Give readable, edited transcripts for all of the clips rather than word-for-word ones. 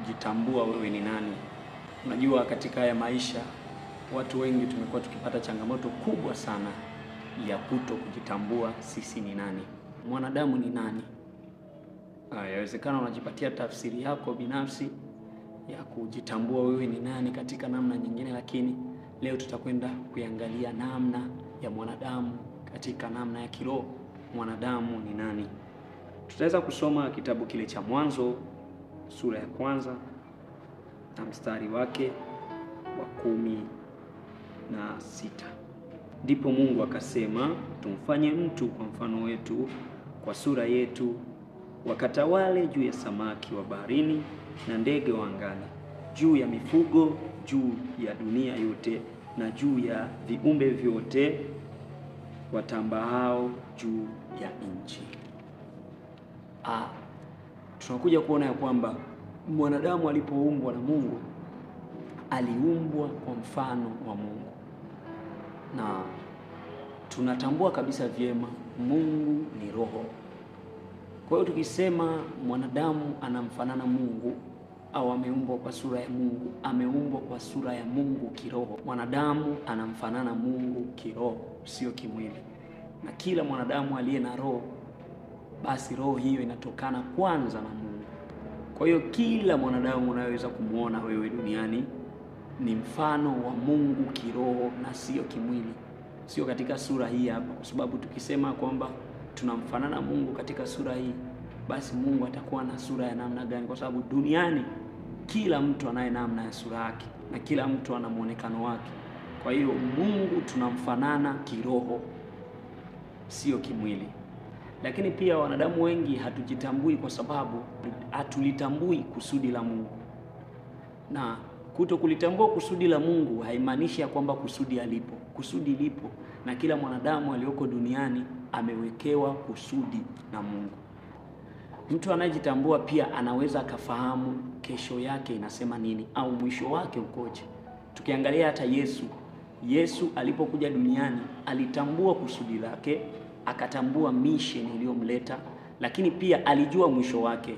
kujitambua wewe ni nani. Unajua, katika haya maisha watu wengi tumekuwa tukipata changamoto kubwa sana ya kuto kujitambua sisi ni nani. Mwanadamu ni nani? Yawezekana unajipatia tafsiri yako binafsi ya kujitambua wewe ni nani katika namna nyingine, lakini leo tutakwenda kuangalia namna ya mwanadamu katika namna ya kiroho. Mwanadamu ni nani? Tutaweza kusoma kitabu kile cha Mwanzo sura ya 1 na mstari wake wa 16. Ndipo Mungu akasema, tumfanye mtu kwa mfano wetu, kwa sura yetu, wakatawale juu ya samaki wa baharini na ndege wa angani, juu ya mifugo, juu ya dunia yote, na juu ya viumbe vyote watambaao juu ya nchi. Tunakuja kuona ya kwamba mwanadamu alipoumbwa na Mungu aliumbwa kwa mfano wa Mungu, na tunatambua kabisa vyema Mungu ni roho. Kwa hiyo tukisema mwanadamu anamfanana Mungu au ameumbwa kwa sura ya Mungu, ameumbwa kwa sura ya Mungu kiroho. Mwanadamu anamfanana Mungu kiroho, sio kimwili. Na kila mwanadamu aliye na roho, basi roho hiyo inatokana kwanza na Mungu. Kwa hiyo kila mwanadamu unaweza kumuona wewe duniani ni mfano wa Mungu kiroho na sio kimwili, sio katika sura hii hapa. Kwa sababu tukisema kwamba tunamfanana Mungu katika sura hii, basi Mungu atakuwa na sura ya namna gani? Kwa sababu duniani kila mtu anaye namna ya sura yake na kila mtu ana muonekano wake. Kwa hiyo Mungu tunamfanana kiroho, sio kimwili. Lakini pia wanadamu wengi hatujitambui kwa sababu hatulitambui kusudi la Mungu. Na kuto kulitambua kusudi la Mungu haimaanishi ya kwamba kusudi halipo. Kusudi lipo, na kila mwanadamu aliyoko duniani amewekewa kusudi na Mungu. Mtu anayejitambua pia anaweza akafahamu kesho yake inasema nini au mwisho wake ukoje. Tukiangalia hata Yesu alipokuja duniani alitambua kusudi lake, akatambua mission iliyomleta, lakini pia alijua mwisho wake.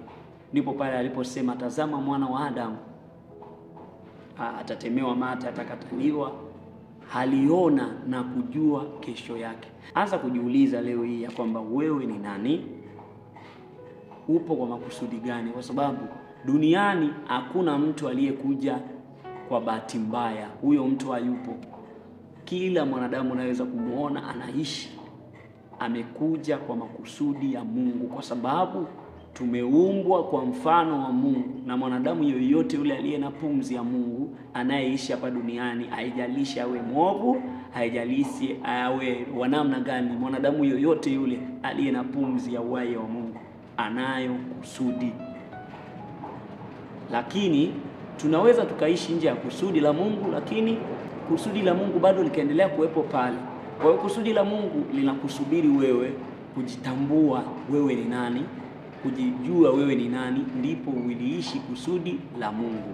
Ndipo pale aliposema, tazama mwana wa Adamu atatemewa mate, atakataliwa. Aliona na kujua kesho yake. Anza kujiuliza leo hii ya kwamba wewe ni nani? Upo kwa makusudi gani? Kwa sababu duniani hakuna mtu aliyekuja kwa bahati mbaya. Huyo mtu hayupo. Kila mwanadamu unaweza kumuona anaishi, amekuja kwa makusudi ya Mungu, kwa sababu tumeumbwa kwa mfano wa Mungu. Na mwanadamu yoyote yule aliye na pumzi ya Mungu anayeishi hapa duniani, haijalishi awe mwovu, haijalishi awe wa namna gani, mwanadamu yoyote yule aliye na pumzi ya uhai wa Mungu anayo kusudi. Lakini tunaweza tukaishi nje ya kusudi la Mungu, lakini kusudi la Mungu bado likaendelea kuwepo pale. Kwa hiyo kusudi la Mungu linakusubiri wewe kujitambua wewe ni nani, kujijua wewe ni nani, ndipo uliishi kusudi la Mungu.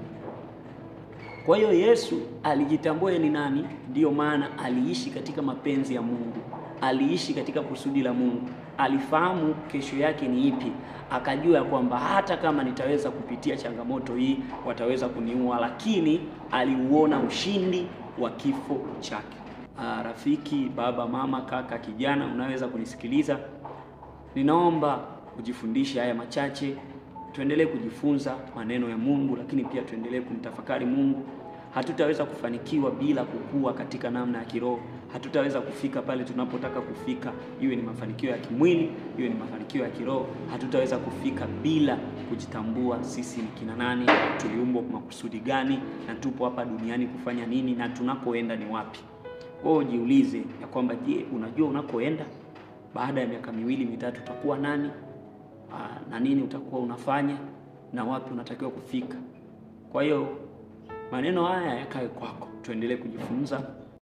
Kwa hiyo Yesu alijitambua ni nani, ndiyo maana aliishi katika mapenzi ya Mungu, aliishi katika kusudi la Mungu. Alifahamu kesho yake ni ipi, akajua kwamba hata kama nitaweza kupitia changamoto hii, wataweza kuniua, lakini aliuona ushindi wa kifo chake. Rafiki, baba, mama, kaka, kijana unaweza kunisikiliza, ninaomba ujifundishe haya machache, tuendelee kujifunza maneno ya Mungu, lakini pia tuendelee kumtafakari Mungu. Hatutaweza kufanikiwa bila kukua katika namna ya kiroho. Hatutaweza kufika pale tunapotaka kufika, iwe ni mafanikio ya kimwili, iwe ni mafanikio ya kiroho. Hatutaweza kufika bila kujitambua sisi ni kina nani, tuliumbwa kwa makusudi gani, na tupo hapa duniani kufanya nini, na tunakoenda ni wapi. Wewe jiulize ya kwamba je, unajua unakoenda? Baada ya miaka 2-3 utakuwa nani? Na nini utakuwa unafanya, na wapi unatakiwa kufika? Kwa hiyo maneno haya yakae kwako, tuendelee kujifunza.